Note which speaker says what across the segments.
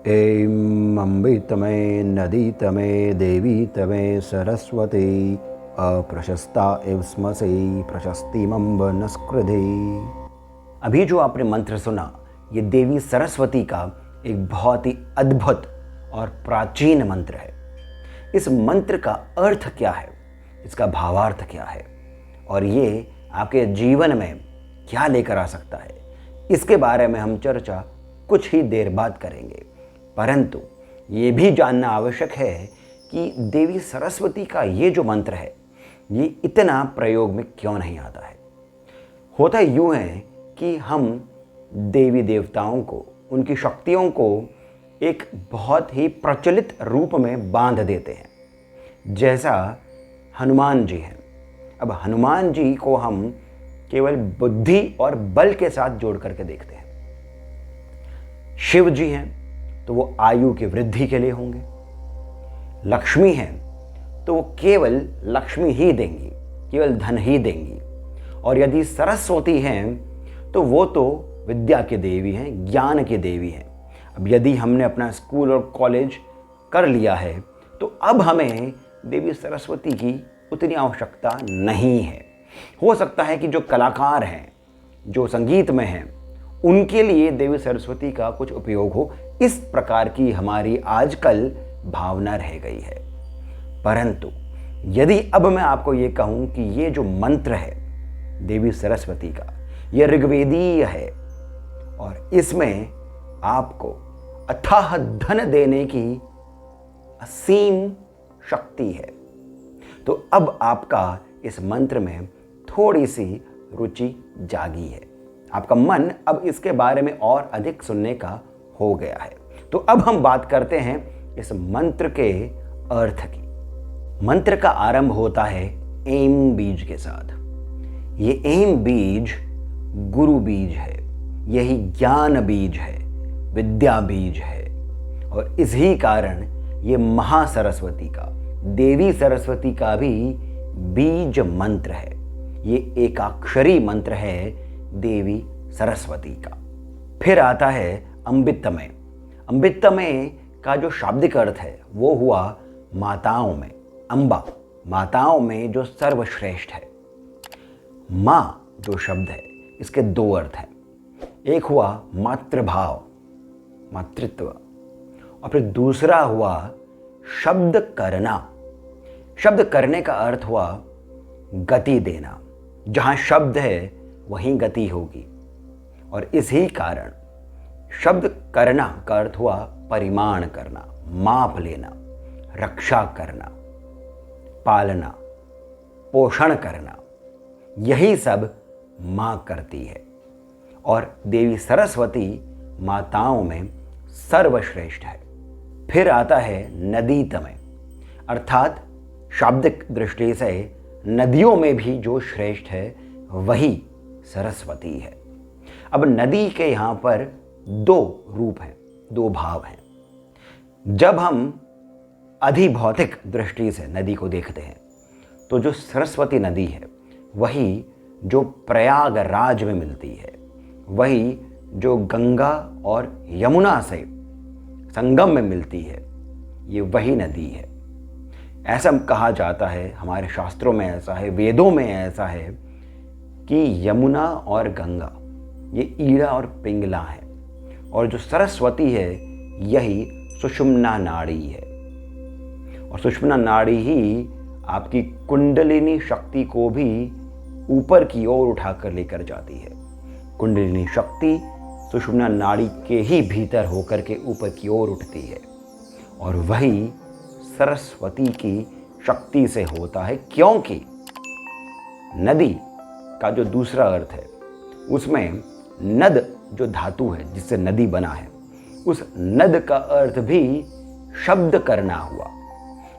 Speaker 1: ऐं अम्बे तमे नदी तमे देवी तमे सरस्वती अप्रशस्ता इव स्मसे प्रशस्तिमम्ब नस्कृधे। अभी जो आपने मंत्र सुना, ये देवी सरस्वती का एक बहुत ही अद्भुत और प्राचीन मंत्र है। इस मंत्र का अर्थ क्या है, इसका भावार्थ क्या है और ये आपके जीवन में क्या लेकर आ सकता है, इसके बारे में हम चर्चा कुछ ही देर बाद करेंगे। परंतु ये भी जानना आवश्यक है कि देवी सरस्वती का ये जो मंत्र है, ये इतना प्रयोग में क्यों नहीं आता है। होता यूँ है कि हम देवी देवताओं को, उनकी शक्तियों को एक बहुत ही प्रचलित रूप में बांध देते हैं। जैसा हनुमान जी हैं। अब हनुमान जी को हम केवल बुद्धि और बल के साथ जोड़ करके देखते हैं। शिव जी हैं तो वो आयु की वृद्धि के लिए होंगे। लक्ष्मी हैं तो वो केवल लक्ष्मी ही देंगी, केवल धन ही देंगी। और यदि सरस्वती हैं तो वो तो विद्या की देवी हैं, ज्ञान की देवी हैं। अब यदि हमने अपना स्कूल और कॉलेज कर लिया है तो अब हमें देवी सरस्वती की उतनी आवश्यकता नहीं है। हो सकता है कि जो कलाकार हैं, जो संगीत में हैं, उनके लिए देवी सरस्वती का कुछ उपयोग हो, इस प्रकार की हमारी आजकल भावना रह गई है। परंतु यदि अब मैं आपको ये कहूँ कि ये जो मंत्र है देवी सरस्वती का, यह ऋग्वेदीय है और इसमें आपको अथाह धन देने की असीम शक्ति है, तो अब आपका इस मंत्र में थोड़ी सी रुचि जागी है। आपका मन अब इसके बारे में और अधिक सुनने का हो गया है। तो अब हम बात करते हैं इस मंत्र के अर्थ की। मंत्र का आरंभ होता है ऐं बीज के साथ। ये ऐं बीज गुरु बीज है, यही ज्ञान बीज है, विद्या बीज है और इसी कारण ये महासरस्वती का, देवी सरस्वती का भी बीज मंत्र है। ये एकाक्षरी मंत्र है देवी सरस्वती का। फिर आता है अम्बितमय। अम्बितमय का जो शाब्दिक अर्थ है वो हुआ माताओं में, अम्बा, माताओं में जो सर्वश्रेष्ठ है। माँ जो शब्द है इसके दो अर्थ हैं। एक हुआ मातृभाव, मातृत्व, और फिर दूसरा हुआ शब्द करना। शब्द करने का अर्थ हुआ गति देना। जहाँ शब्द है वहीं गति होगी और इसी कारण शब्द करना का अर्थ हुआ परिमाण करना, माप लेना, रक्षा करना, पालना, पोषण करना। यही सब माँ करती है और देवी सरस्वती माताओं में सर्वश्रेष्ठ है। फिर आता है नदीतमय, अर्थात शाब्दिक दृष्टि से नदियों में भी जो श्रेष्ठ है वही सरस्वती है। अब नदी के यहाँ पर दो रूप हैं, दो भाव हैं। जब हम अधिभौतिक दृष्टि से नदी को देखते हैं तो जो सरस्वती नदी है वही जो प्रयागराज में मिलती है, वही जो गंगा और यमुना से संगम में मिलती है, ये वही नदी है। ऐसा कहा जाता है, हमारे शास्त्रों में ऐसा है, वेदों में ऐसा है कि यमुना और गंगा ये ईड़ा और पिंगला है और जो सरस्वती है यही सुषुम्ना नाड़ी है। और सुषुम्ना नाड़ी ही आपकी कुंडलिनी शक्ति को भी ऊपर की ओर उठाकर लेकर जाती है। कुंडलिनी शक्ति सुषुम्ना नाड़ी के ही भीतर होकर के ऊपर की ओर उठती है और वही सरस्वती की शक्ति से होता है, क्योंकि नदी का जो दूसरा अर्थ है उसमें नद जो धातु है जिससे नदी बना है, उस नद का अर्थ भी शब्द करना हुआ।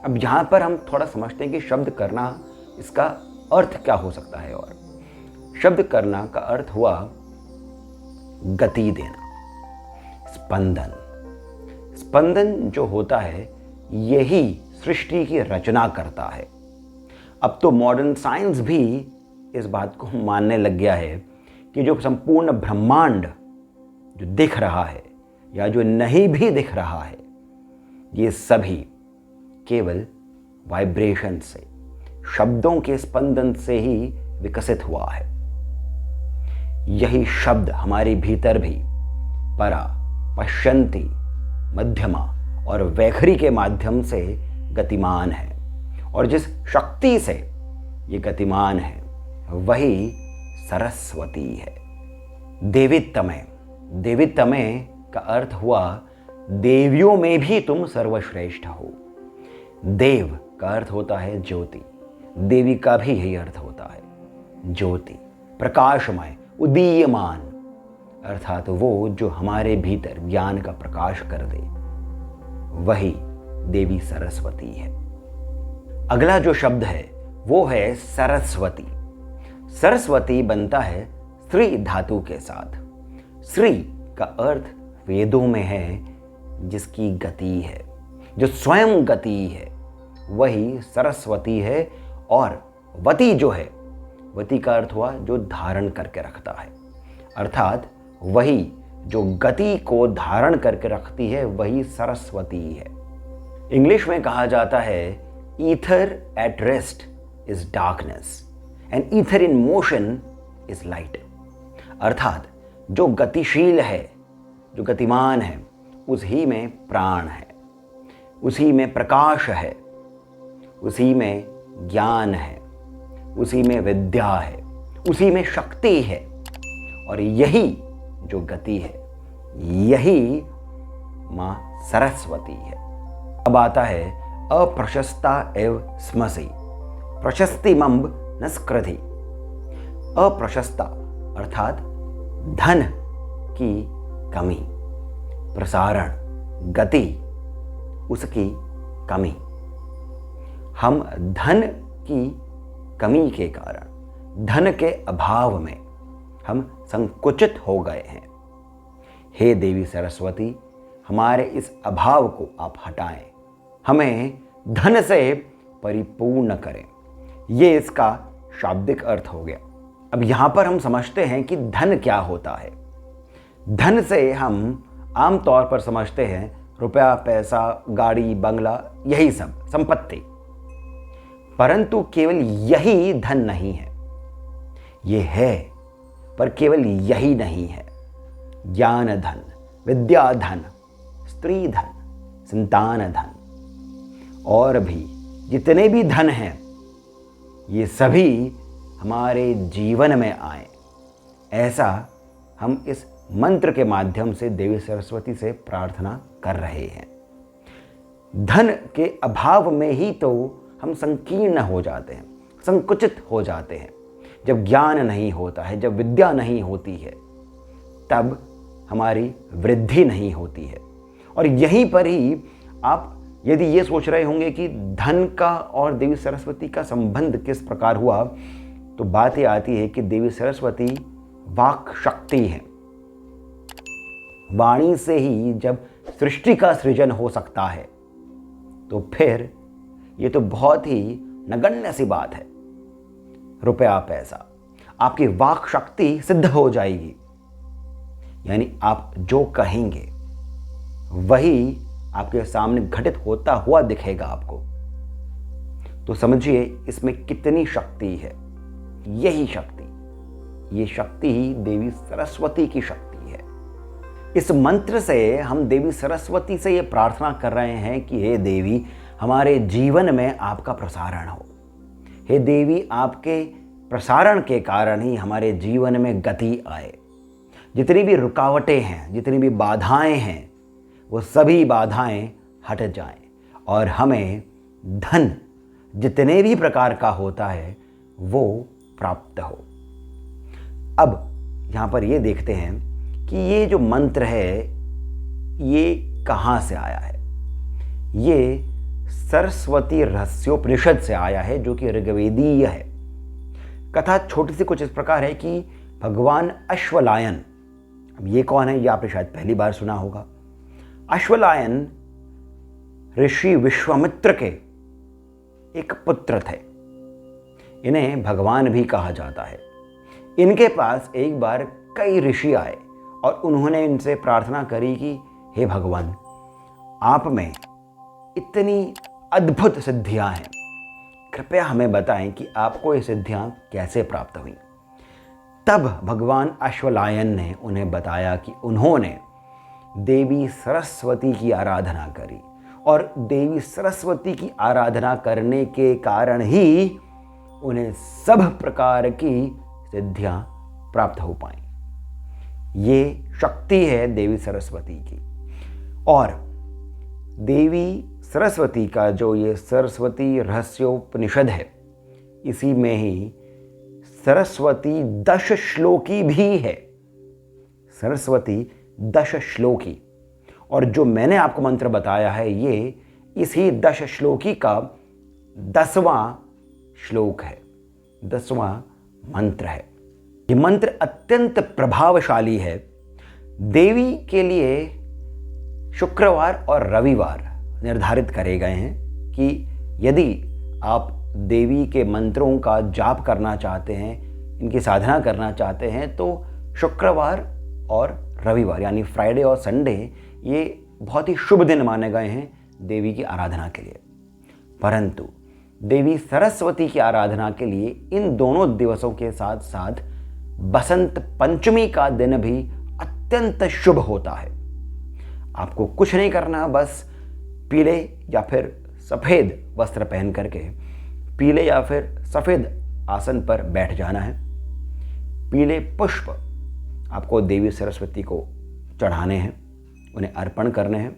Speaker 1: अब यहाँ पर हम थोड़ा समझते हैं कि शब्द करना, इसका अर्थ क्या हो सकता है। और शब्द करना का अर्थ हुआ गति देना, स्पंदन। स्पंदन जो होता है यही सृष्टि की रचना करता है। अब तो मॉडर्न साइंस भी इस बात को मानने लग गया है कि जो संपूर्ण ब्रह्मांड जो दिख रहा है, या जो नहीं भी दिख रहा है, ये सभी केवल वाइब्रेशन से, शब्दों के स्पंदन से ही विकसित हुआ है। यही शब्द हमारे भीतर भी परा, पश्यन्ति, मध्यमा और वैखरी के माध्यम से गतिमान है, और जिस शक्ति से ये गतिमान है वही सरस्वती है। देवीतमय, देवीतमय का अर्थ हुआ देवियों में भी तुम सर्वश्रेष्ठ हो। देव का अर्थ होता है ज्योति, देवी का भी यही अर्थ होता है ज्योति, प्रकाशमय, उदीयमान, अर्थात वो जो हमारे भीतर ज्ञान का प्रकाश कर दे, वही देवी सरस्वती है। अगला जो शब्द है वो है सरस्वती। सरस्वती बनता है श्री धातु के साथ। श्री का अर्थ वेदों में है जिसकी गति है, जो स्वयं गति है, वही सरस्वती है। और वती जो है, वती का अर्थ हुआ जो धारण करके रखता है, अर्थात वही जो गति को धारण करके रखती है वही सरस्वती है। इंग्लिश में कहा जाता है ether at rest is darkness and ether in motion is light, अर्थात जो गतिशील है, जो गतिमान है, उसी में प्राण है, उसी में प्रकाश है, उसी में ज्ञान है, उसी में विद्या है, उसी में शक्ति है, और यही जो गति है यही मां सरस्वती है। अब आता है अप्रशस्ता एव स्मसि प्रशस्तिमंब नस्कृधि। अप्रशस्ता अर्थात धन की कमी, प्रसारण, गति, उसकी कमी। हम धन की कमी के कारण, धन के अभाव में हम संकुचित हो गए हैं। हे देवी सरस्वती, हमारे इस अभाव को आप हटाएं, हमें धन से परिपूर्ण करें। ये इसका शाब्दिक अर्थ हो गया। अब यहाँ पर हम समझते हैं कि धन क्या होता है। धन से हम आम तौर पर समझते हैं रुपया, पैसा, गाड़ी, बंगला, यही सब संपत्ति, परंतु केवल यही धन नहीं है। ये है, पर केवल यही नहीं है। ज्ञान धन, विद्या धन, स्त्री धन, संतान धन, और भी जितने भी धन हैं, ये सभी हमारे जीवन में आए, ऐसा हम इस मंत्र के माध्यम से देवी सरस्वती से प्रार्थना कर रहे हैं। धन के अभाव में ही तो हम संकीर्ण हो जाते हैं, संकुचित हो जाते हैं। जब ज्ञान नहीं होता है, जब विद्या नहीं होती है, तब हमारी वृद्धि नहीं होती है। और यहीं पर ही आप यदि ये सोच रहे होंगे कि धन का और देवी सरस्वती का संबंध किस प्रकार हुआ, तो बात ये आती है कि देवी सरस्वती वाक शक्ति है। वाणी से ही जब सृष्टि का सृजन हो सकता है, तो फिर ये तो बहुत ही नगण्य सी बात है। रुपया, पैसा, आपकी वाक शक्ति सिद्ध हो जाएगी, यानी आप जो कहेंगे वही आपके सामने घटित होता हुआ दिखेगा आपको। तो समझिए इसमें कितनी शक्ति है। यही शक्ति, ये शक्ति ही देवी सरस्वती की शक्ति है। इस मंत्र से हम देवी सरस्वती से ये प्रार्थना कर रहे हैं कि हे देवी, हमारे जीवन में आपका प्रसारण हो। हे देवी, आपके प्रसारण के कारण ही हमारे जीवन में गति आए। जितनी भी रुकावटें हैं, जितनी भी बाधाएं हैं, वो सभी बाधाएं हट जाएं और हमें धन जितने भी प्रकार का होता है वो प्राप्त हो। अब यहाँ पर ये देखते हैं कि ये जो मंत्र है ये कहाँ से आया है। ये सरस्वती रहस्योपनिषद से आया है, जो कि ऋग्वेदीय है। कथा छोटी सी कुछ इस प्रकार है कि भगवान अश्वलायन, अब ये कौन है, ये आपने शायद पहली बार सुना होगा। अश्वलायन ऋषि विश्वामित्र के एक पुत्र थे। इन्हें भगवान भी कहा जाता है। इनके पास एक बार कई ऋषि आए और उन्होंने इनसे प्रार्थना करी कि हे भगवान, आप में इतनी अद्भुत सिद्धियां हैं, कृपया हमें बताएं कि आपको ये सिद्धियां कैसे प्राप्त हुई। तब भगवान अश्वलायन ने उन्हें बताया कि उन्होंने देवी सरस्वती की आराधना करी और देवी सरस्वती की आराधना करने के कारण ही उन्हें सब प्रकार की सिद्धियां प्राप्त हो पाई। ये शक्ति है देवी सरस्वती की। और देवी सरस्वती का जो ये सरस्वती रहस्योपनिषद है, इसी में ही सरस्वती 10 श्लोकी भी है। सरस्वती 10 श्लोकी। और जो मैंने आपको मंत्र बताया है, ये इसी 10 श्लोकी का 10वां श्लोक है, 10वां मंत्र है। ये मंत्र अत्यंत प्रभावशाली है। देवी के लिए शुक्रवार और रविवार निर्धारित करे गए हैं कि यदि आप देवी के मंत्रों का जाप करना चाहते हैं, इनकी साधना करना चाहते हैं, तो शुक्रवार और रविवार यानी फ्राइडे और संडे ये बहुत ही शुभ दिन माने गए हैं देवी की आराधना के लिए। परंतु देवी सरस्वती की आराधना के लिए इन दोनों दिवसों के साथ साथ बसंत पंचमी का दिन भी अत्यंत शुभ होता है। आपको कुछ नहीं करना, बस पीले या फिर सफ़ेद वस्त्र पहन करके पीले या फिर सफ़ेद आसन पर बैठ जाना है। पीले पुष्प आपको देवी सरस्वती को चढ़ाने हैं, उन्हें अर्पण करने हैं।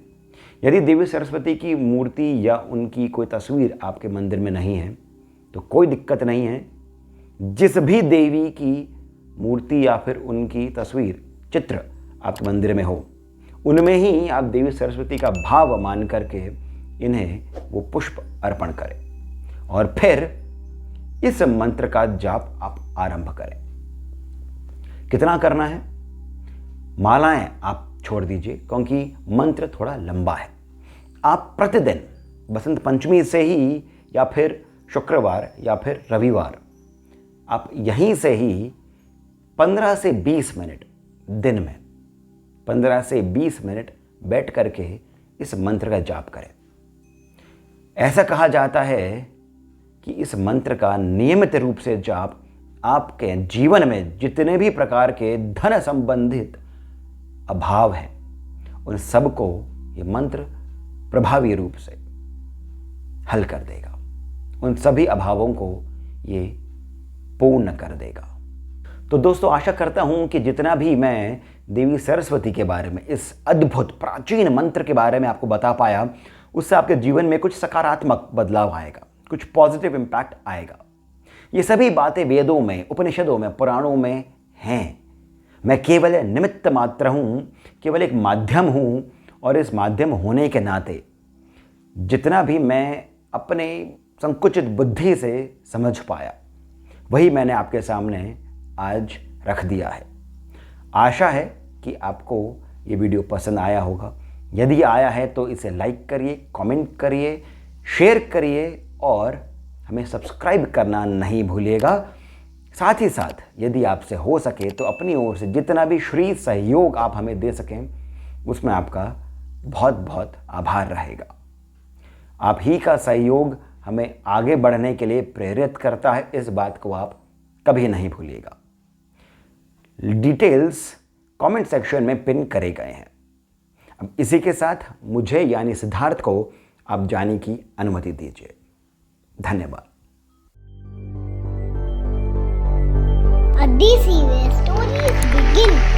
Speaker 1: यदि देवी सरस्वती की मूर्ति या उनकी कोई तस्वीर आपके मंदिर में नहीं है तो कोई दिक्कत नहीं है। जिस भी देवी की मूर्ति या फिर उनकी तस्वीर, चित्र आपके मंदिर में हो, उनमें ही आप देवी सरस्वती का भाव मान करके इन्हें वो पुष्प अर्पण करें और फिर इस मंत्र का जाप आप आरंभ करें। कितना करना है? मालाएं आप छोड़ दीजिए क्योंकि मंत्र थोड़ा लंबा है। आप प्रतिदिन बसंत पंचमी से ही या फिर शुक्रवार या फिर रविवार आप यहीं से ही 15 से 20 मिनट दिन में 15 से 20 मिनट बैठ करके इस मंत्र का जाप करें। ऐसा कहा जाता है कि इस मंत्र का नियमित रूप से जाप आपके जीवन में जितने भी प्रकार के धन संबंधित अभाव हैं, उन सब को ये मंत्र प्रभावी रूप से हल कर देगा। उन सभी अभावों को ये पूर्ण कर देगा। तो दोस्तों, आशा करता हूं कि जितना भी मैं देवी सरस्वती के बारे में, इस अद्भुत प्राचीन मंत्र के बारे में आपको बता पाया, उससे आपके जीवन में कुछ सकारात्मक बदलाव आएगा, कुछ पॉजिटिव इम्पैक्ट आएगा। ये सभी बातें वेदों में, उपनिषदों में, पुराणों में हैं। मैं केवल निमित्त मात्र हूँ, केवल एक माध्यम हूँ। और इस माध्यम होने के नाते जितना भी मैं अपने संकुचित बुद्धि से समझ पाया, वही मैंने आपके सामने आज रख दिया है। आशा है कि आपको ये वीडियो पसंद आया होगा। यदि आया है तो इसे लाइक करिए, कमेंट करिए, शेयर करिए और हमें सब्सक्राइब करना नहीं भूलिएगा। साथ ही साथ यदि आपसे हो सके तो अपनी ओर से जितना भी श्री सहयोग आप हमें दे सकें, उसमें आपका बहुत बहुत आभार रहेगा। आप ही का सहयोग हमें आगे बढ़ने के लिए प्रेरित करता है, इस बात को आप कभी नहीं भूलिएगा। डिटेल्स कमेंट सेक्शन में पिन करे गए हैं। अब इसी के साथ मुझे यानी सिद्धार्थ को आप जाने की अनुमति दीजिए। धन्यवाद।
Speaker 2: A DC where stories begin.